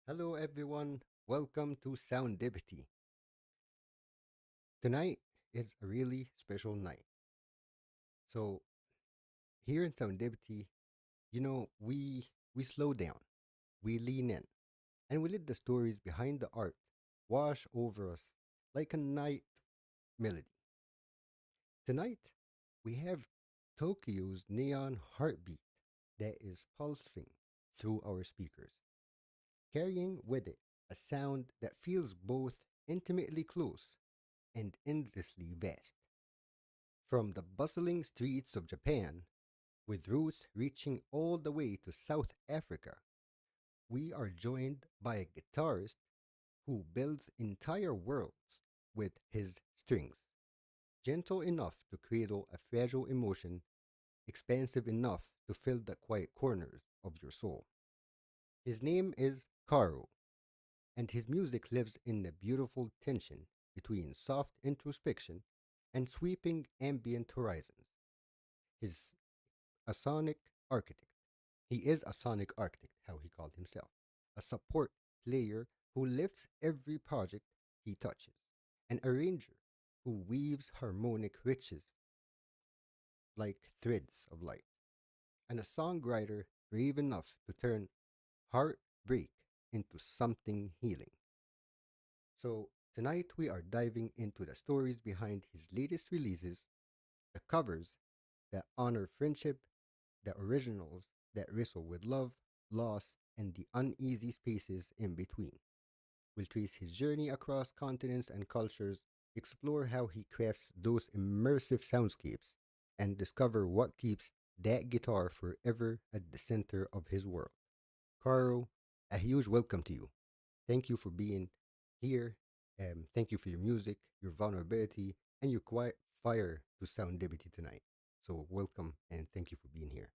Hello, everyone. Welcome to Soundipity. Tonight is a really special night. So here in Soundipity, we slow down, we lean in, and we let the stories behind the art wash over us like a night melody. Tonight, we have Tokyo's neon heartbeat that is pulsing through our speakers, carrying with it a sound that feels both intimately close and endlessly vast. From the bustling streets of Japan, with roots reaching all the way to South Africa, we are joined by a guitarist who builds entire worlds with his strings, gentle enough to cradle a fragile emotion, expansive enough to fill the quiet corners of your soul. His name is Karu, and his music lives in the beautiful tension between soft introspection and sweeping ambient horizons. His a sonic architect. He is a sonic architect, how he called himself. A support player who lifts every project he touches. An arranger who weaves harmonic riches like threads of light. And a songwriter brave enough to turn heartbreak into something healing. So, tonight we are diving into the stories behind his latest releases, the covers that honor friendship, the originals that wrestle with love, loss, and the uneasy spaces in between. We'll trace his journey across continents and cultures, explore how he crafts those immersive soundscapes, and discover what keeps that guitar forever at the center of his world. Caro, a huge welcome to you. Thank you for being here. Thank you for your music, your vulnerability, and your quiet fire to Soundipity tonight. So, welcome and thank you for being here.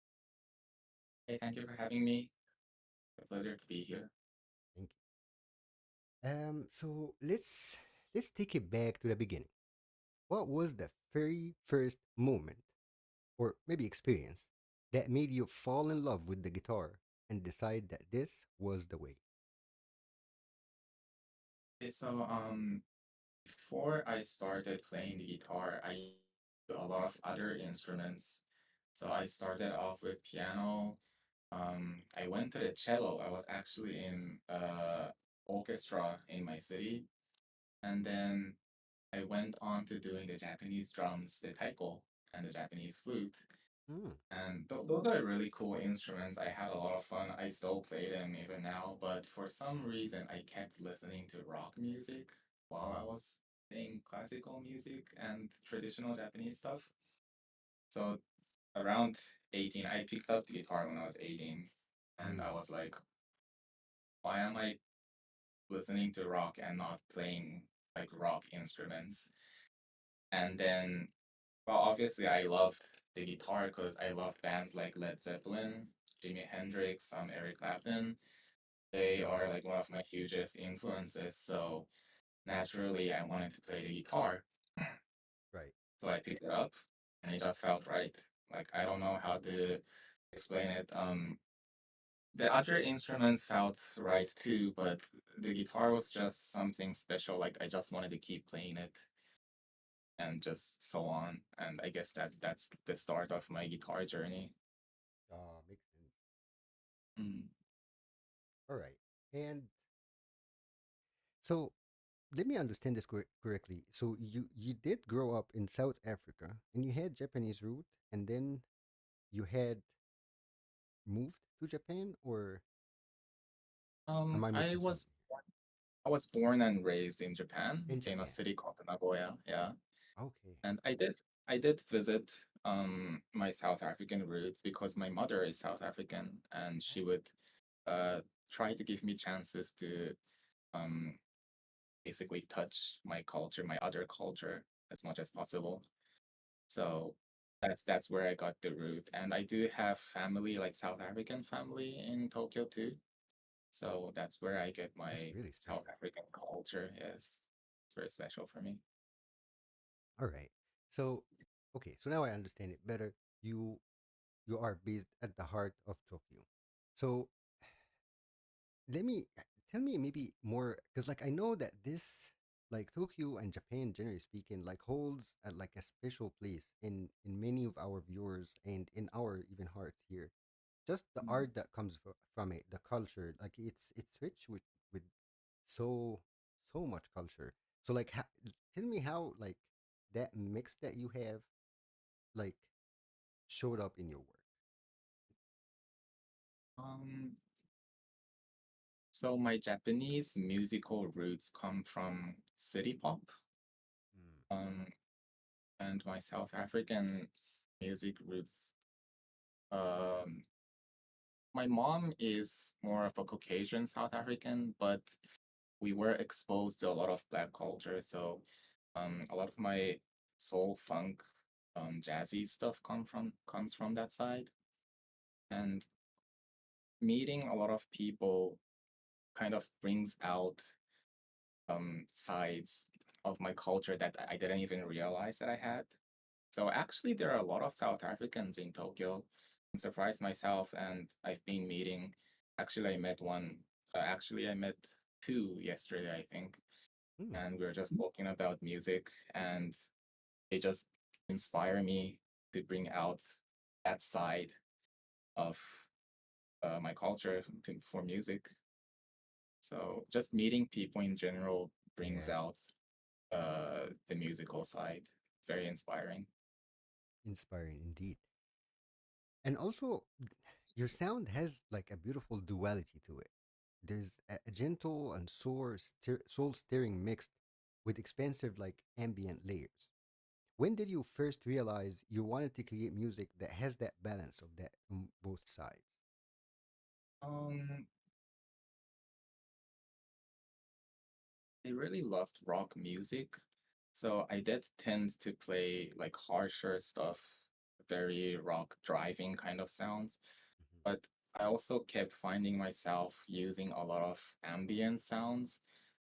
Hey, thank you for having me. A pleasure to be here. Thank you. So let's take it back to the beginning. What was the very first moment, or maybe experience, that made you fall in love with the guitar and decide that this was the way? Okay, so before I started playing the guitar, I used a lot of other instruments. So I started off with piano. I went to the cello. I was actually in orchestra in my city, and then I went on to doing the Japanese drums, the taiko, and the Japanese flute. Hmm. And those are really cool instruments. I had a lot of fun. I still play them even now, but for some reason, I kept listening to rock music while I Oh. was playing classical music and traditional Japanese stuff. So around 18, I picked up the guitar when I was 18, and I Hmm. was like, why am I listening to rock and not playing like rock instruments? And then, well, obviously, I loved the guitar because I loved bands like Led Zeppelin, Jimi Hendrix, Eric Clapton. They are like one of my hugest influences. So naturally, I wanted to play the guitar. Right. So I picked it up and it just felt right. Like, I don't know how to explain it. The other instruments felt right too, but the guitar was just something special. Like, I just wanted to keep playing it and just so on. And I guess that's the start of my guitar journey. Makes sense. Mm. All right. And so let me understand this correctly. So you did grow up in South Africa and you had Japanese root, and then you had moved to Japan, or am I I missing was something? I was born and raised in Japan, In in a Japan. city called Nagoya. Yeah, Okay. and I did visit my South African roots because my mother is South African, and she Oh, would uh try to give me chances to um basically touch my culture, my other culture as much as possible. So that's where I got the root. And I do have family, like South African family in Tokyo too. So that's where I get that's my really South special. African culture. Yes. It's very special for me. All right. So, okay. So now I understand it better. You you are based at the heart of Tokyo. So let me tell me maybe more, because like I know that this, like Tokyo and Japan, generally speaking, like holds like a special place in many of our viewers and in our even hearts here. Just the Mm. art that comes from it, the culture, like it's rich with so so much culture. So like, tell me how like that mix that you have like showed up in your work. Um, so my Japanese musical roots come from city pop, Mm. um, and my South African music roots. Um, my mom is more of a Caucasian South African, but we were exposed to a lot of black culture. So a lot of my soul funk, jazzy stuff comes from that side. And meeting a lot of people kind of brings out sides of my culture that I didn't even realize that I had. So actually, there are a lot of South Africans in Tokyo. I'm surprised myself, and I've been meeting. Actually, I met one. Actually, I met two yesterday, I think, Mm. and we were just talking about music, and they just inspire me to bring out that side of my culture for music. So just meeting people in general brings Yeah, out the musical side. It's very inspiring. inspiring indeed. And also, your sound has like a beautiful duality to it. There's a gentle and soul stirring mixed with expansive like ambient layers. When did you first realize you wanted to create music that has that balance of that on both sides? Um, I really loved rock music, so I did tend to play like harsher stuff, very rock driving kind of sounds. Mhm. But I also kept finding myself using a lot of ambient sounds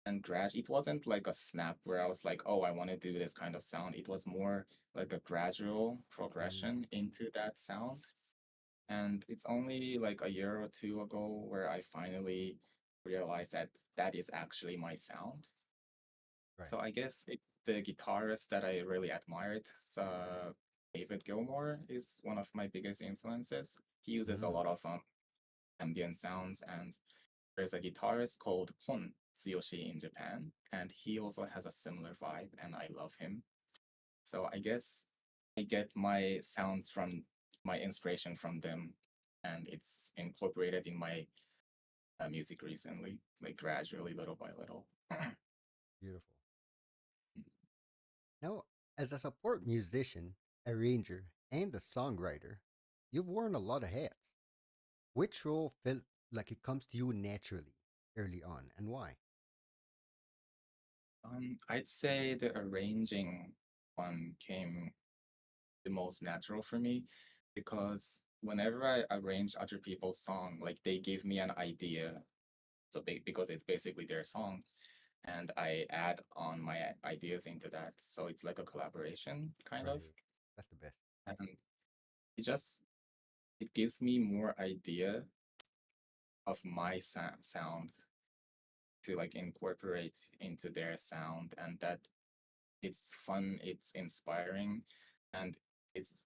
and it wasn't like a snap where I was like, oh, I want to do this kind of sound. It was more like a gradual Mm. progression into that sound. And it's only like a year or two ago where I finally realized that that is actually my sound. Right. So I guess it's the guitarist that I really admired. David Gilmour is one of my biggest influences. He uses a Mm. lot of ambient sounds, and there's a guitarist called Kon Tsuyoshi in Japan, and he also has a similar vibe, and I love him. So I guess I get my sounds from my inspiration from them, and it's incorporated in my music recently, like gradually, little by little. Beautiful. Now, as a support musician, arranger, and a songwriter, you've worn a lot of hats. Which role felt like it comes to you naturally early on, and why? I'd say the arranging one came the most natural for me because whenever I arrange other people's song, like they give me an idea, because it's basically their song, and I add on my ideas into that. So it's like a collaboration kind of, Right. That's the best. and it just it gives me more idea of my sound to like incorporate into their sound, and that it's fun, it's inspiring, and it's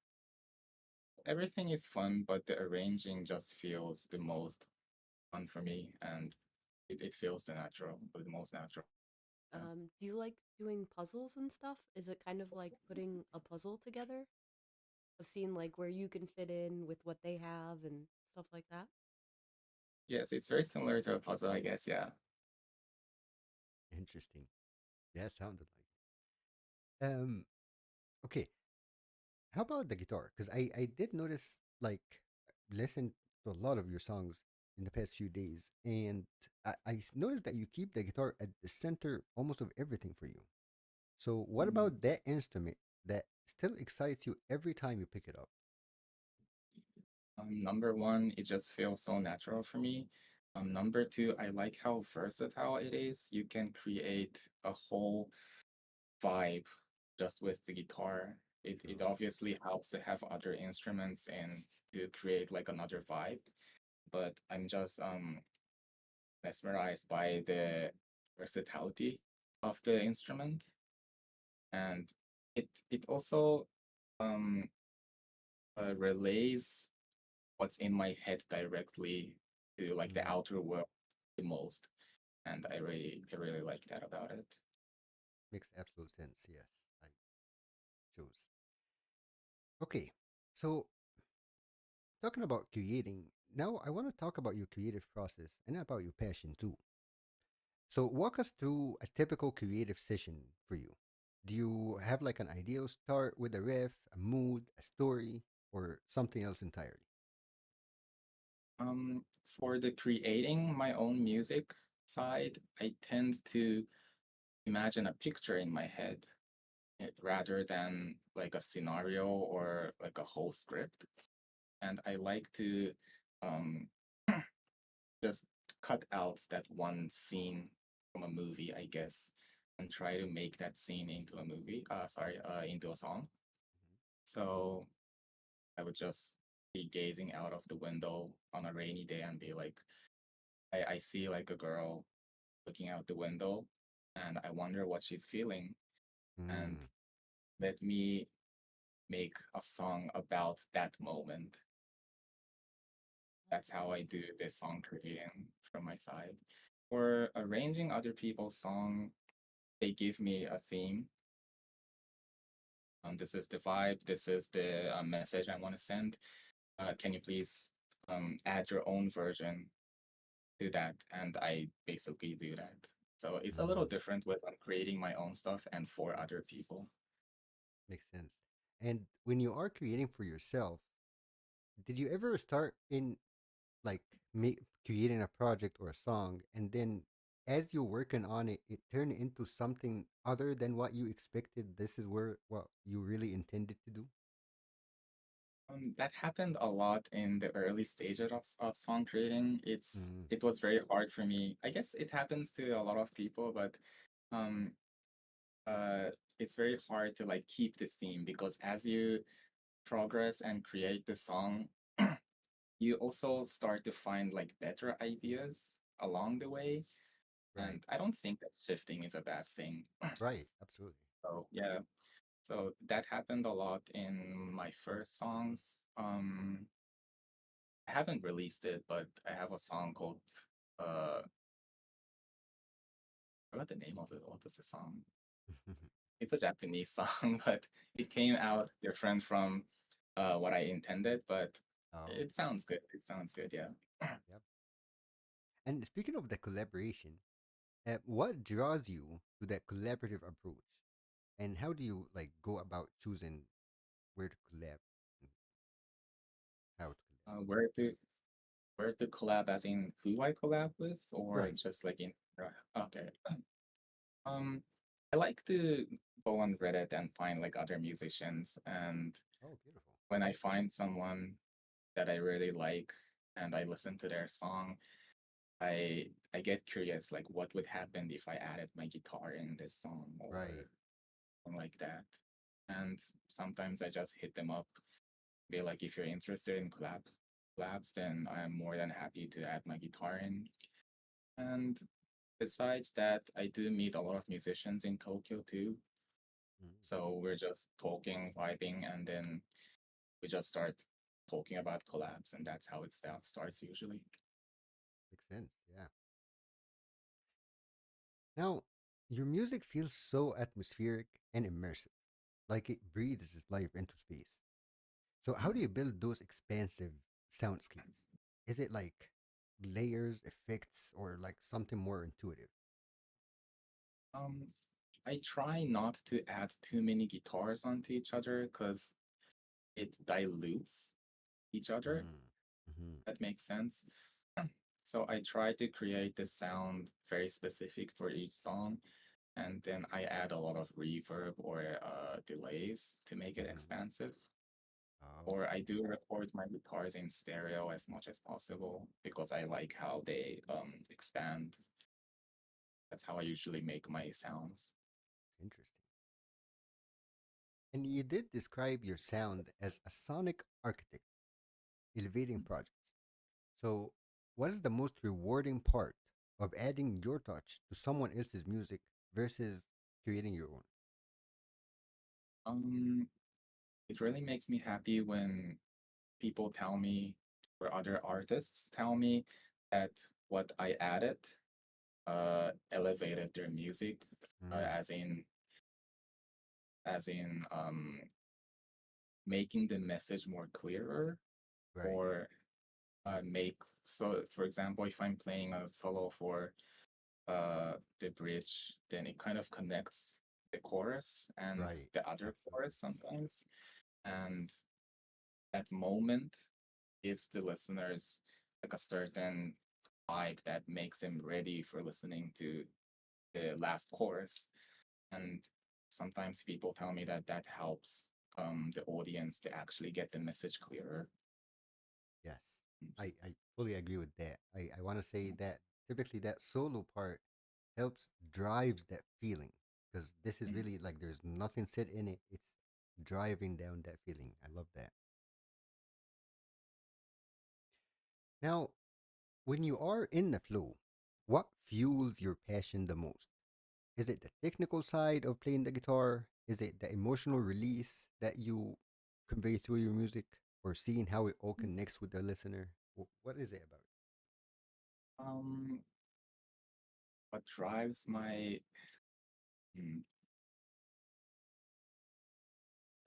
everything is fun, but the arranging just feels the most fun for me, and it feels the most natural. Yeah. Do you like doing puzzles and stuff? Is it kind of like putting a puzzle together of seeing like where you can fit in with what they have and stuff like that? Yes, it's very similar to a puzzle, I guess. Yeah. Interesting. Yeah, sounded like. Okay. How about the guitar? Because I did notice, like, listen to a lot of your songs in the past few days, and I noticed that you keep the guitar at the center almost of everything for you. So, what Mm. about that instrument that still excites you every time you pick it up? Number one, it just feels so natural for me. Number two, I like how versatile it is. You can create a whole vibe just with the guitar. It True. obviously helps to have other instruments and to create like another vibe. But I'm just mesmerized by the versatility of the instrument, and it also um, relays what's in my head directly to like the Mm, outer world the most, and I really like that about it. makes absolute sense. Yes, I chose. Okay, so talking about creating, now I want to talk about your creative process and about your passion too. So walk us through a typical creative session for you. Do you have like an ideal start with a riff, a mood, a story, or something else entirely? For the creating my own music side, I tend to imagine a picture in my head rather than like a scenario or like a whole script. And I like to um, just cut out that one scene from a movie, I guess, and try to make that scene into a movie. Into a song. So I would just be gazing out of the window on a rainy day and be like, I see like a girl looking out the window, and I wonder what she's feeling. And Mm, let me make a song about that moment. That's how I do the song creating from my side. For arranging other people's song, they give me a theme. This is the vibe. This is the message I want to send. Can you please add your own version to that? And I basically do that. So it's a little mm, different with creating my own stuff and for other people. makes sense. And when you are creating for yourself, did you ever start in like creating a project or a song, and then as you're working on it, it turned into something other than what you expected? This is where what you really intended to do. That happened a lot in the early stages of song creating. Mm, It was very hard for me. I guess it happens to a lot of people, but um, uh, it's very hard to like keep the theme because as you progress and create the song, you also start to find like better ideas along the way. right, And I don't think that shifting is a bad thing. right, absolutely. So yeah, so that happened a lot in my first songs. I haven't released it, but I have a song called I forgot the name of it. What is the song? It's a Japanese song, but it came out different from what I intended, but Oh, it sounds good. It sounds good, yeah. yep. And speaking of the collaboration, what draws you to that collaborative approach, and how do you like go about choosing where to collab and how to collab? Uh, where to where to collab, as in who I collab with, or Right. just like in okay. Um, I like to go on Reddit and find like other musicians, and Oh, beautiful. when I find someone that I really like and I listen to their song, I get curious like what would happen if I added my guitar in this song Right. or something like that. And sometimes I just hit them up, be like, if you're interested in collabs, then I am more than happy to add my guitar in. And besides that, I do meet a lot of musicians in Tokyo too. Mm, So we're just talking, vibing, and then we just start talking about collabs, and that's how it starts usually. makes sense. Yeah. Now, your music feels so atmospheric and immersive, like it breathes life into space. So, how do you build those expansive soundscapes? Is it like layers, effects, or like something more intuitive? Um, I try not to add too many guitars onto each other because it dilutes each other. Mm. Hmm. That makes sense. So I try to create the sound very specific for each song, and then I add a lot of reverb or delays to make it Hmm. expansive. Oh, Or I do record my guitars in stereo as much as possible because I like how they expand. That's how I usually make my sounds. interesting. And you did describe your sound as a sonic architect, elevating projects. So, what is the most rewarding part of adding your touch to someone else's music versus creating your own? Um, it really makes me happy when people tell me or other artists tell me that what I added elevated their music, Mm, as in making the message more clearer right, or make so for example if I'm playing a solo for the bridge, then it kind of connects the chorus and right, the other absolutely. chorus sometimes, and that moment gives the listeners like a certain vibe that makes them ready for listening to the last chorus. And sometimes people tell me that that helps the audience to actually get the message clearer. Yes, I fully agree with that. I want to say that typically that solo part helps drives that feeling because this is Mm. really like there's nothing said in it. It's driving down that feeling. I love that. Now, when you are in the flow, what fuels your passion the most? Is it the technical side of playing the guitar? Is it the emotional release that you convey through your music or seeing how it all connects with the listener? What is it about? Um, what drives my mm,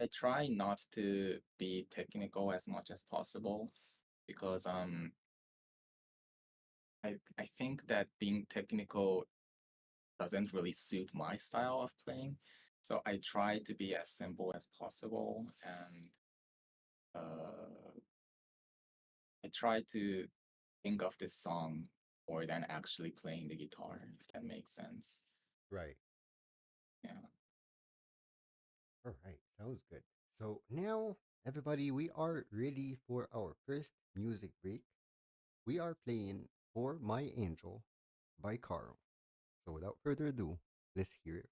I try not to be technical as much as possible because I think that being technical doesn't really suit my style of playing. So I try to be as simple as possible, and uh, I try to think of this song more than actually playing the guitar, if that makes sense. Right. Yeah. All right. Sounds good. So now, everybody, we are ready for our first music break. We are playing For My Angel by Karu. So without further ado, let's hear it.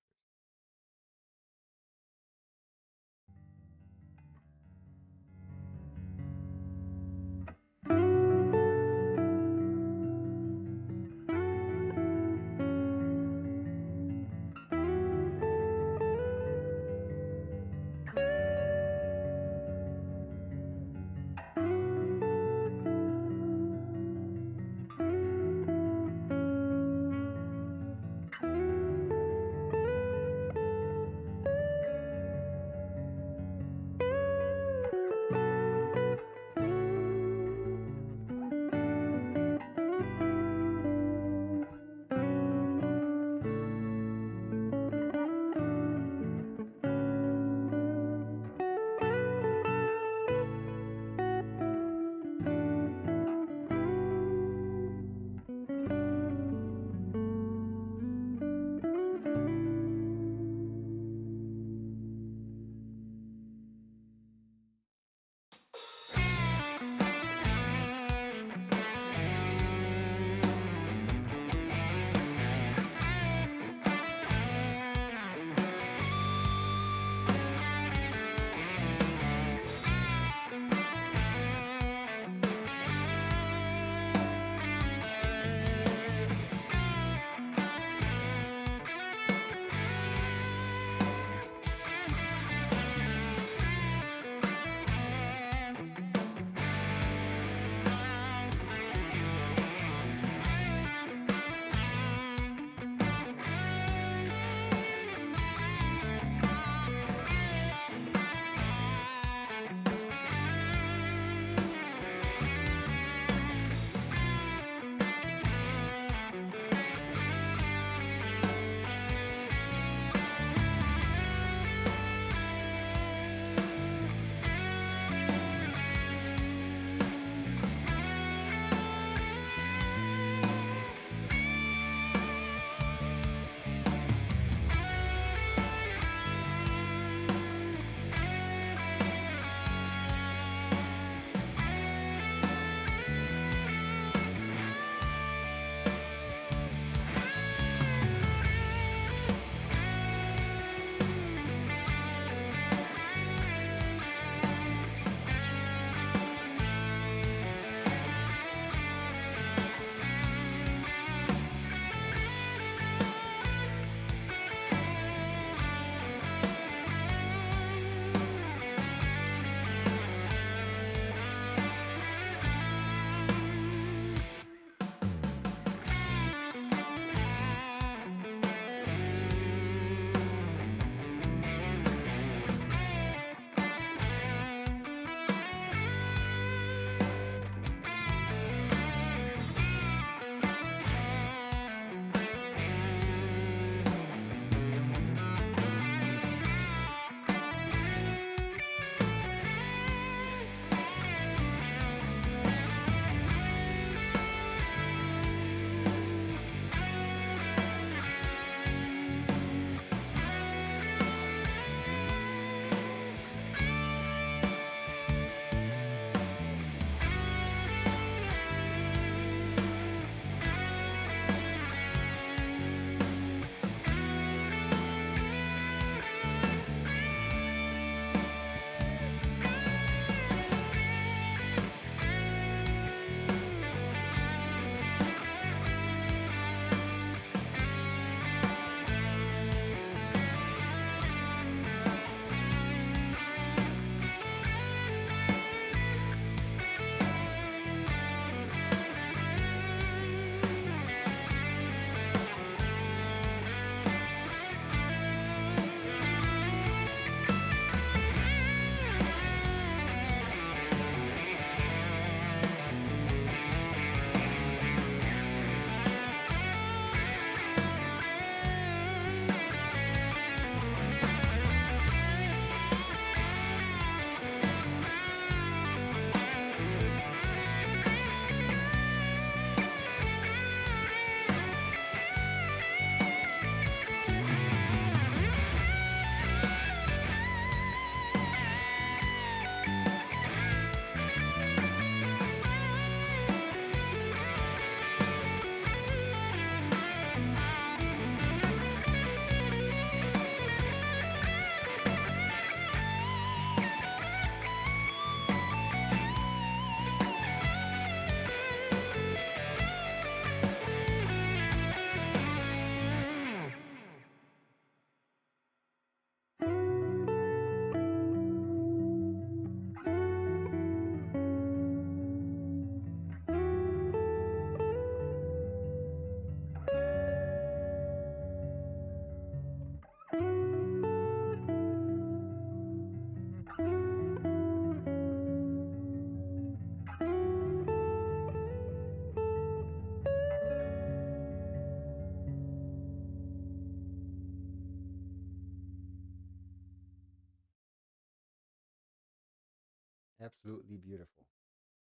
Absolutely beautiful.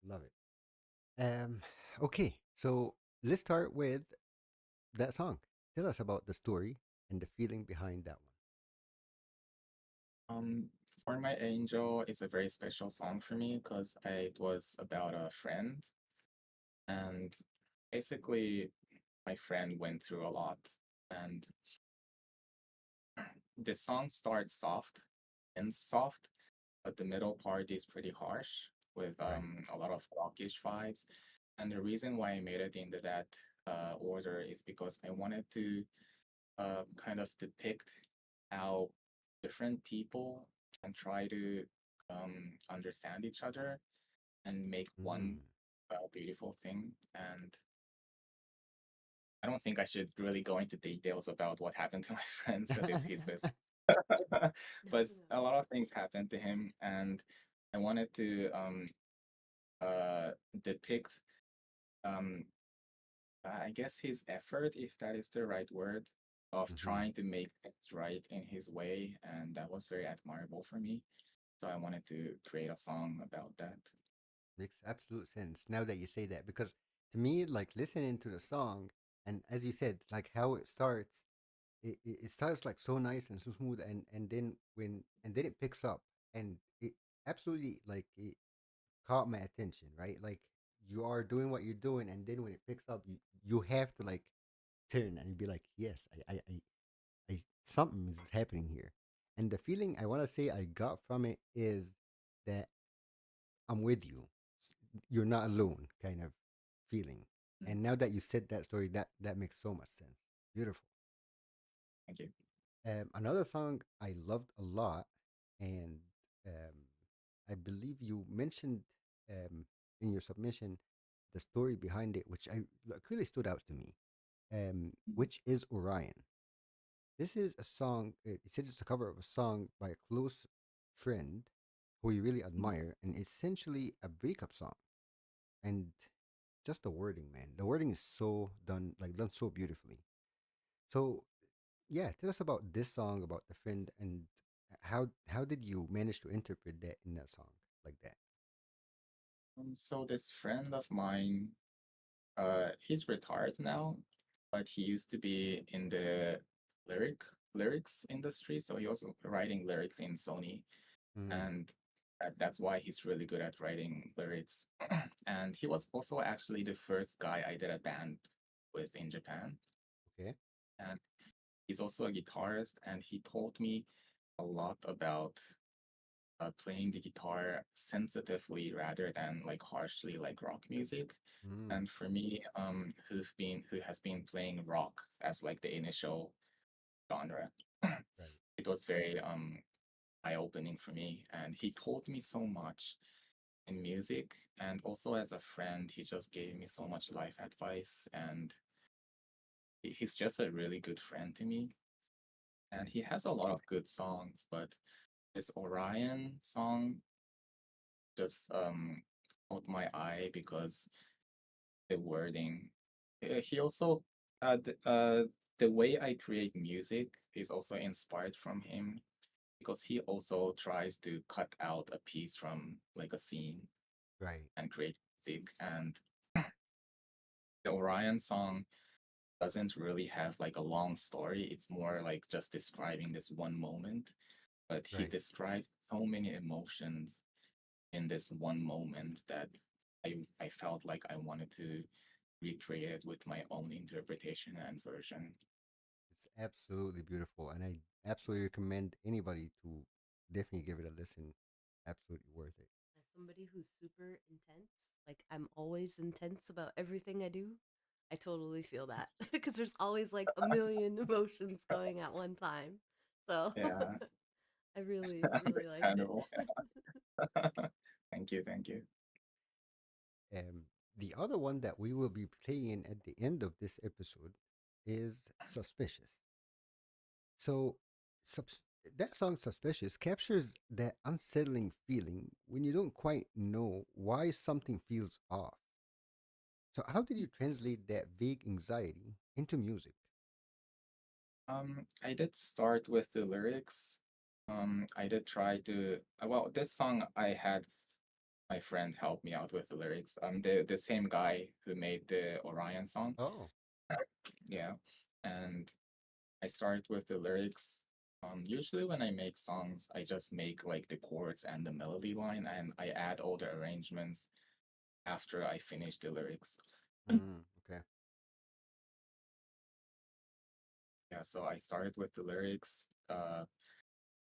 Love it. Okay, so let's start with that song. Tell us about the story and the feeling behind that Um, for My Angel is a very special song for me because it was about a friend, and basically my friend went through a lot, and the song starts soft, ends soft, but the middle part is pretty harsh with one. Right. a lot of rockish vibes. And the reason why I made it into that order is because I wanted to kind of depict how different people can try to understand each other and make one Mm. beautiful thing. And I don't think I should really go into details about what happened to my friends because it's his business. But Yeah. a lot of things happened to him, and I wanted to uh, depict, um, I guess, his effort, if that is the right word, of Hmm. trying to make things right in his way, and that was very admirable for me. So I wanted to create a song about that. Makes absolute sense now that you say that, because to me, like listening to the song, and as you said, like how it starts, it starts like so nice and so smooth, and then it picks up, and it absolutely like it caught my attention, right? Like you are doing what you're doing, and then when it picks up, you have to like turn and be like, yes, something is happening here. And the feeling I want to say I got from it is that I'm with you. You're not alone, kind of feeling. Mm, And now that you said that story, that makes so much sense. Beautiful. thank you. Another song I loved a lot, and um, I believe you mentioned um, in your submission the story behind it, which like, really stood out to me, Mhm. which is Orion. This is a song. It says it's a cover of a song by a close friend who you really admire, and essentially a breakup song. And just the wording, man, the wording is so done, like done so beautifully. So yeah, tell us about this song about the friend, and how did you manage to interpret that in that song like that? So this friend of mine, he's retired now, but he used to be in the lyrics industry. So he was writing lyrics in Sony, Mm, and that's why he's really good at writing lyrics. And he was also actually the first guy I did a band with in Japan. okay. And he's also a guitarist, and he taught me a lot about playing the guitar sensitively rather than like harshly like rock music. Mm, And for me, who has been playing rock as like the initial genre, right. it was very eye-opening for me. And he taught me so much in music, and also as a friend, he just gave me so much life advice, and he's just a really good friend to me. And Right. he has a lot of good songs, but this Orion song just caught my eye because the wording. He also the way I create music is also inspired from him because he also tries to cut out a piece from like a scene Right. and create music. And the Orion song doesn't really have like a long story. It's more like just describing this one moment, but he Right. describes so many emotions in this one moment that I felt like I wanted to recreate it with my own interpretation and version. It's absolutely beautiful, and I absolutely recommend anybody to definitely give it a listen. Absolutely worth it. As somebody who's super intense, like I'm always intense about everything I do, I totally feel that because there's always like a million emotions going at one time. So Yeah, I really, really liked it. understandable. Thank you, thank you. Um, the other one that we will be playing at the end of this episode is Suspicious. So, subs- that song Suspicious captures that unsettling feeling when you don't quite know why something feels off. So, how did you translate that vague anxiety into music? I did start with the lyrics. I did try to, well, this song I had my friend helped me out with the lyrics. The same guy who made the Orion song. Oh, Yeah. And I start with the lyrics. Usually when I make songs, I just make like the chords and the melody line, and I add all the arrangements after I finish the lyrics. okay. Yeah, so I started with the lyrics.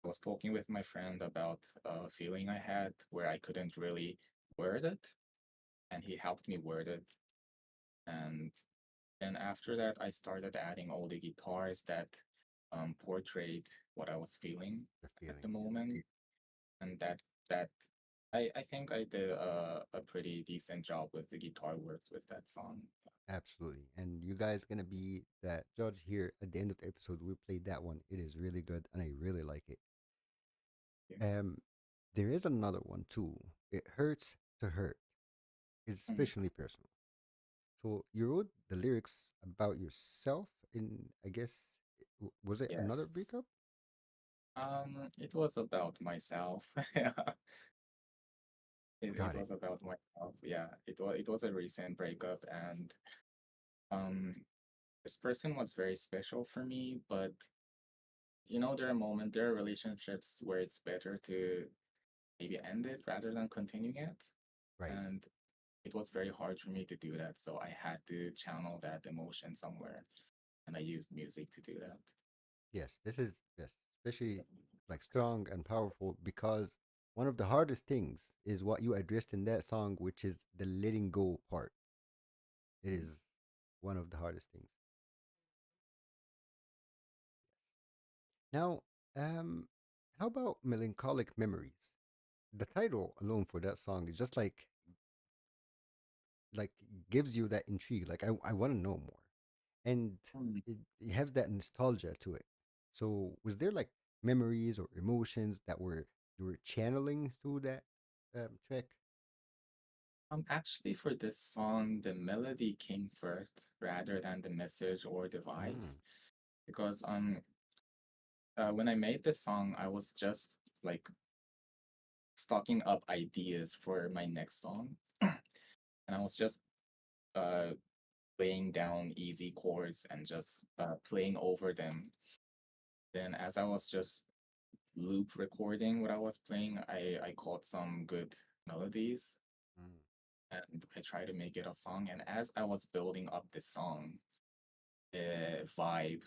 I was talking with my friend about a feeling I had where I couldn't really word it, and he helped me word it. And then after that, I started adding all the guitars that portrayed what I was feeling The at feeling, the yeah, moment, and that I think I did a pretty decent job with the guitar works with that song. absolutely. And you guys gonna be that judge here at the end of the episode. We played that one. It is really good, and I really like it. Yeah. Um, there is another one too. It hurts to hurt. It's Mhm. especially personal. So you wrote the lyrics about yourself in, I guess, was it another Yes. breakup? It was about myself. Yeah. It Got it. was about myself. Yeah. It was a recent breakup, and um this person was very special for me, but there are relationships where it's better to maybe end it rather than continuing it. Right. And it was very hard for me to do that. So I had to channel that emotion somewhere. And I used music to do that. Yes, this is yes, especially like strong and powerful because one of the hardest things is what you addressed in that song, which is the letting go part. It Mm. is one of the hardest things. Now, um, how about melancholic memories? The title alone for that song is just like gives you that intrigue. Like I want to know more, and Mm. it has that nostalgia to it. So, was there like memories or emotions that were you were channeling through that track? Actually, for this song, the melody came first rather than the message or the Mm, vibes. Because when I made this song, I was just like stocking up ideas for my next song. And I was just uh, laying down easy chords and just playing over them. Then, as I was just loop recording what I was playing, I caught some good melodies mm, and I tried to make it a song. And as I was building up the song, the vibe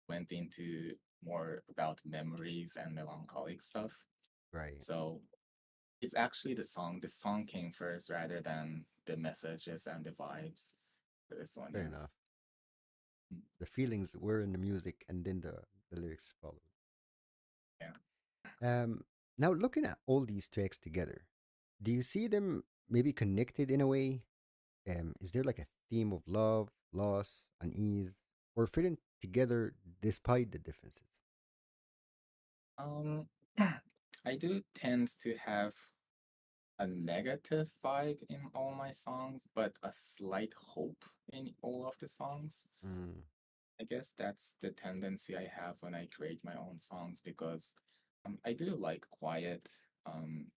went into more about memories and melancholic stuff. right. So it's actually the song. The song came first rather than the messages and the vibes for this one. Fair Yeah. enough. The feelings were in the music, and then the lyrics followed. Yeah. Um, Now looking at all these tracks together, do you see them maybe connected in a way? Is there like a theme of love, loss, unease, or fitting together despite the differences? Um, I do tend to have a negative vibe in all my songs, but a slight hope in all of the songs. Mm, I guess that's the tendency I have when I create my own songs because I do like quiet, um,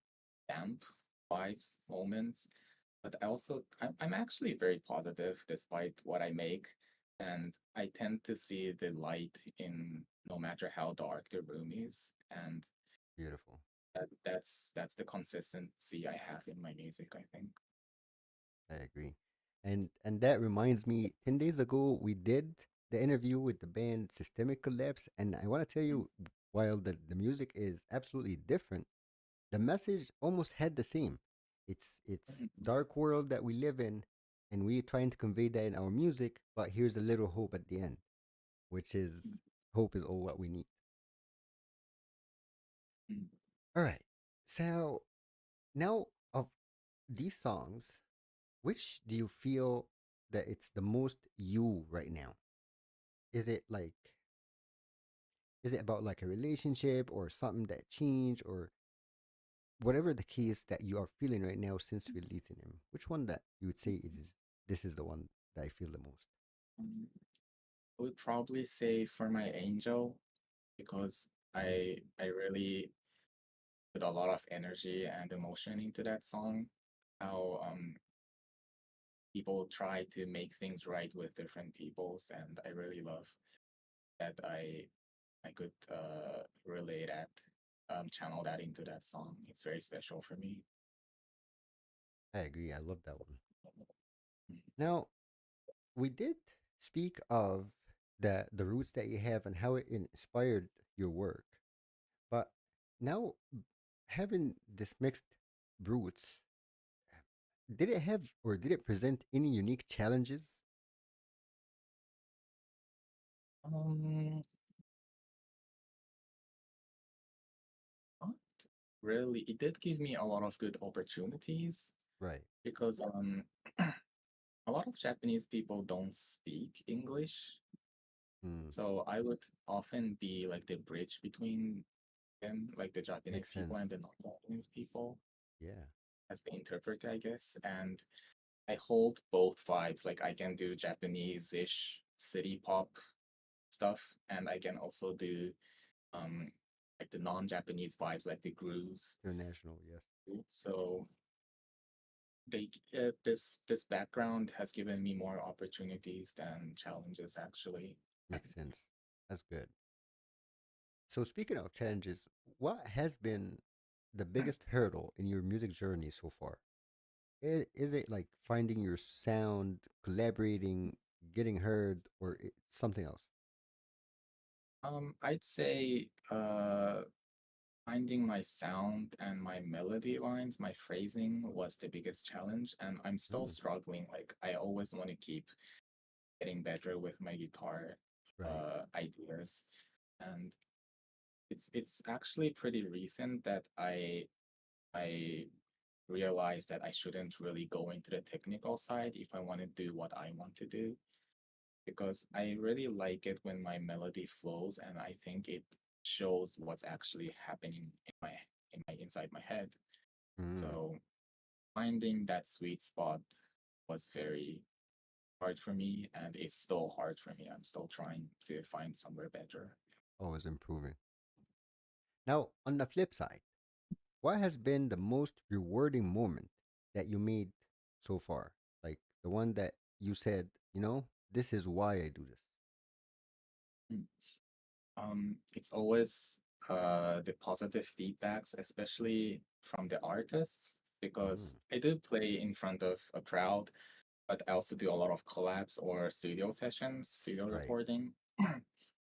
damp vibes, moments, but I'm actually very positive despite what I make. And I tend to see the light in no matter how dark the room is. And beautiful. that's the consistency I have in my music, I think. I agree. And that reminds me, 10 days ago we did the interview with the band Systemic Collapse, and I want to tell you, while the music is absolutely different, the message almost had the same. It's Mhm. dark world that we live in, and we trying to convey that in our music, but here's a little hope at the end, which is hope is all what we need. Mhm. All right. So now of these songs, which do you feel that it's the most you right now? Is it like is it about like a relationship or something that changed or whatever the case that you are feeling right now since releasing him? Which one that you would say is this is the one that I feel the most? Um, I would probably say For My Angel because Mm, I really put a lot of energy and emotion into that song. how people try to make things right with different peoples, and I really love that I could relay that, channel that into that song. It's very special for me. I agree. I love that one. Mm. Now, we did speak of the roots that you have and how it inspired your work. But now, having this mixed roots, did it have or did it present any unique challenges? Um, not really. It did give me a lot of good opportunities Right. because a lot of Japanese people don't speak English, Hmm. so I would often be like the bridge between them, like the Japanese Makes people sense. and the non-Japanese people, Yeah. as the interpreter, I guess. And I hold both vibes. Like I can do Japanese-ish city pop stuff, and I can also do um like the non-Japanese vibes, like the grooves. International. Yes. So they this background has given me more opportunities than challenges, actually. Makes sense. That's good. So, speaking of challenges, what has been the biggest hurdle in your music journey so far? Is it like finding your sound, collaborating, getting heard, or something else? I'd say finding my sound and my melody lines, my phrasing was the biggest challenge, and I'm still Mm, struggling. Like I always want to keep getting better with my guitar right. ideas, and it's actually pretty recent that I realized that I shouldn't really go into the technical side if I want to do what I want to do, because I really like it when my melody flows, and I think it shows what's actually happening in my inside my head. Mm. So finding that sweet spot was very hard for me, and it's still hard for me. I'm still trying to find somewhere better. Always improving. Now, on the flip side, what has been the most rewarding moment that you made so far? Like the one that you said, this is why I do this. Mm. It's always the positive feedbacks, especially from the artists, because Mm, I do play in front of a crowd, but I also do a lot of collabs or studio sessions, studio right. recording.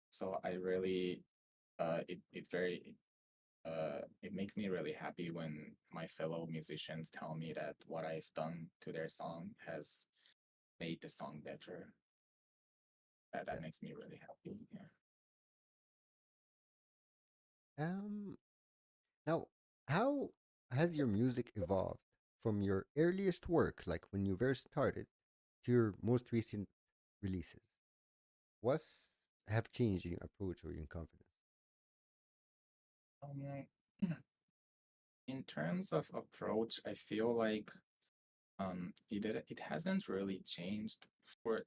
So I really, it makes me really happy when my fellow musicians tell me that what I've done to their song has made the song better. That Yeah. makes me really happy. Yeah. Um. Now, how has your music evolved from your earliest work, like when you first started, to your most recent releases? What's have changed in your approach or your confidence? Um, in terms of approach, I feel like it hasn't really changed for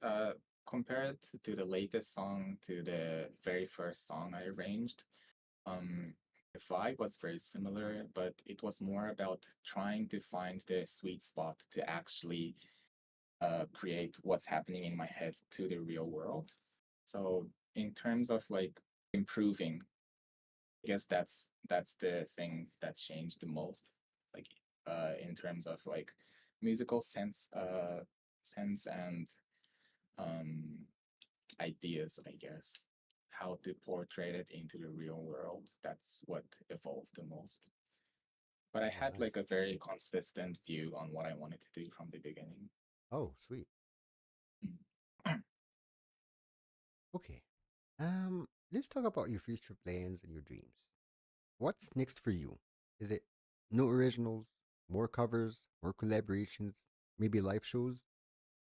compared to the latest song to the very first song I arranged. The vibe was very similar, but it was more about trying to find the sweet spot to actually create what's happening in my head to the real world. So in terms of like improving, I guess that's the thing that changed the most. Like in terms of like musical sense and um ideas, I guess. How to portray it into the real world. That's what evolved the most. But I Oh, had like a nice. very consistent view on what I wanted to do from the beginning. Oh, sweet. Mm. Okay. Let's talk about your future plans and your dreams. What's next for you? Is it no originals, more covers, more collaborations, maybe live shows?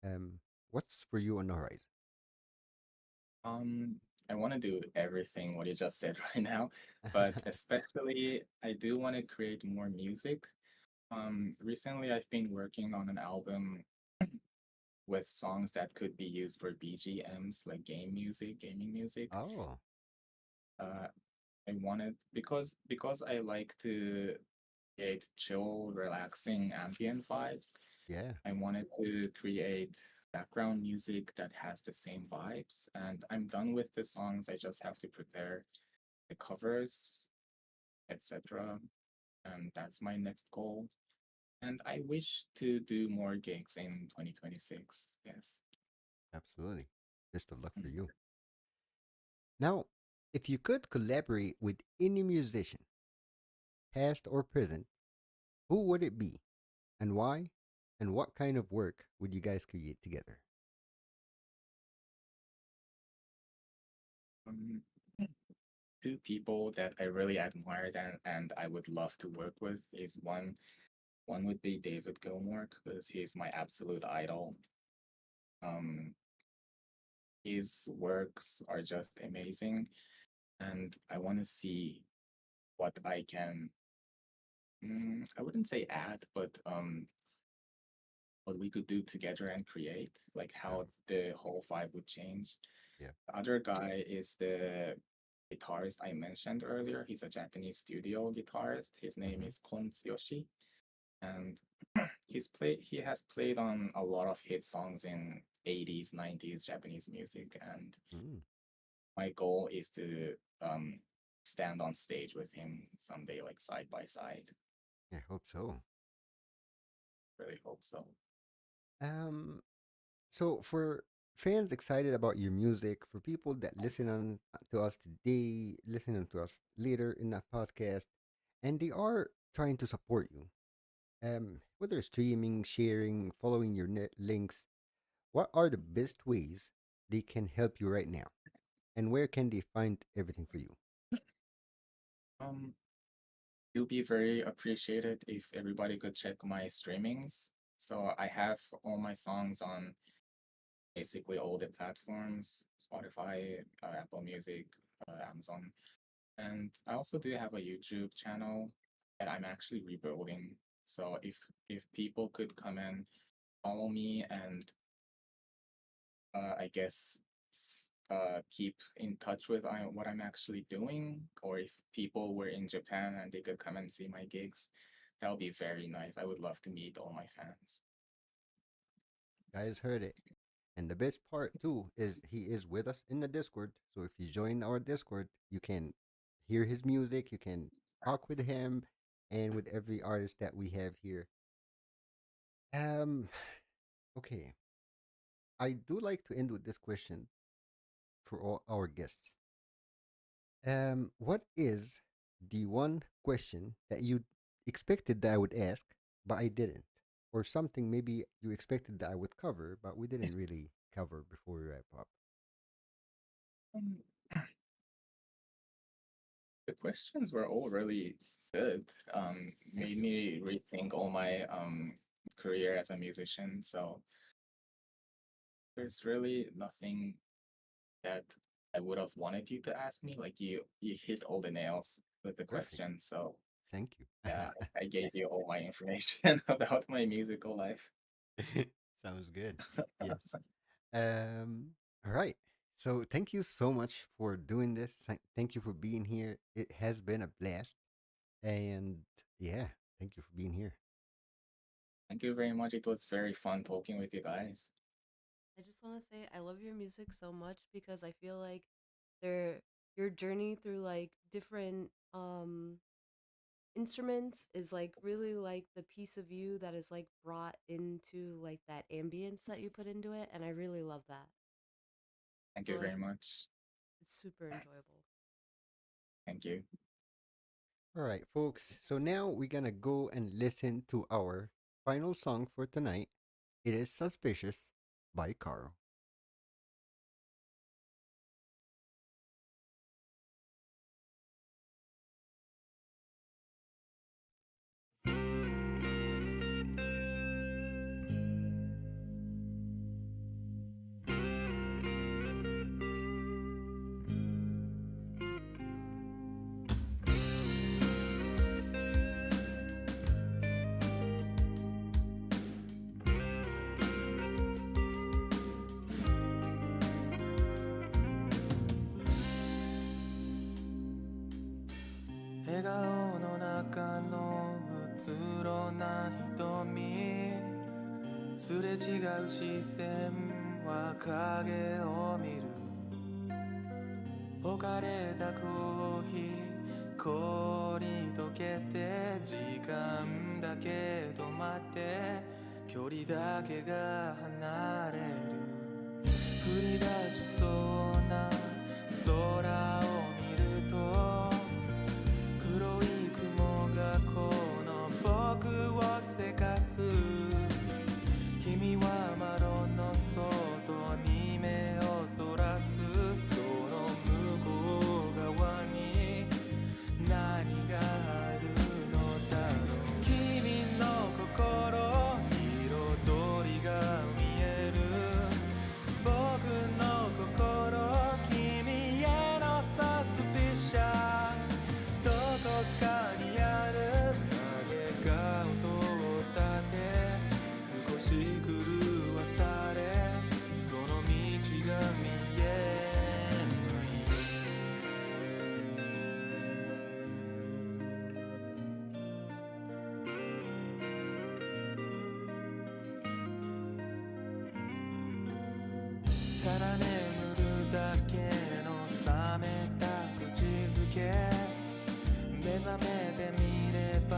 Um, what's for you on the horizon? Um, I want to do everything what you just said right now, but especially I do want to create more music. Recently I've been working on an album with songs that could be used for BGMs, like gaming music. Oh, Uh, I wanted because I like to. create chill, relaxing ambient vibes. Yeah, I wanted to create background music that has the same vibes, and I'm done with the songs. I just have to prepare the covers, etc. And that's my next goal. And I wish to do more gigs in 2026. Yes. absolutely. Best of luck for Mhm. you. Now, if you could collaborate with any musician, past or present, who would it be and why? And what kind of work would you guys create together? Um, Two people that I really admired and I would love to work with is one would be David Gilmour because he's my absolute idol. Um, his works are just amazing, and I want to see what I can. I wouldn't say add, but what we could do together and create, like Yeah, how the whole vibe would change. yeah. The other guy is the guitarist I mentioned earlier. He's a Japanese studio guitarist. His name Mm-hmm. is Kon Tsuyoshi, and he has played on a lot of hit songs in 80s, 90s Japanese music, and Mm, my goal is to stand on stage with him someday, like side by side. I hope so. Really hope so. Um, so for fans excited about your music, for people that listen on to us today, listening to us later in that podcast, and they are trying to support you, whether streaming, sharing, following your net links, what are the best ways they can help you right now? And where can they find everything for you? Um, it would be very appreciated if everybody could check my streamings. So I have all my songs on basically all the platforms: Spotify, Apple Music, Amazon, and I also do have a YouTube channel that I'm actually rebuilding. So if people could come and follow me and I guess keep in touch with what I'm actually doing, or if people were in Japan and they could come and see my gigs, that would be very nice. I would love to meet all my fans. Guys heard it. And the best part too is he is with us in the Discord. So if you join our Discord, you can hear his music, you can talk with him and with every artist that we have here. Um okay. I do like to end with this question for all our guests. What is the one question that you expected that I would ask, but I didn't? Or something maybe you expected that I would cover, but we didn't really cover before we wrap up. Um, the questions were all really good. Thank Made you. me rethink all my career as a musician. So there's really nothing that I would have wanted you to ask me. Like you hit all the nails with the Perfect. question. So Thank you. yeah, I gave you all my information about my musical life. Sounds good. Yes. Um, all right. So thank you so much for doing this. Thank you for being here. It has been a blast. And yeah, thank you for being here. Thank you very much. It was very fun talking with you guys. I just want to say I love your music so much because I feel like there your journey through like different instruments is like really like the piece of you that is like brought into like that ambience that you put into it, and I really love that. Thank So you like very much. it's super enjoyable. Thank you. All right, folks. So now we're going to go and listen to our final song for tonight. It is Suspicious by Karu. な瞳すれ違う視線は影を見る置かれたコーヒー氷溶けて時間だけ止まって距離だけが離れる降り出しそうな空を見ると黒い雲がこの僕をせかす君は窓の外に目をそらすその向こう側に何があるのだろう君の心彩りが見える僕の心君へのサスピシャスどこかにある影が音を立て少し狂わされその道が見えないただ眠るだけの冷めた口づけ目覚めてみれば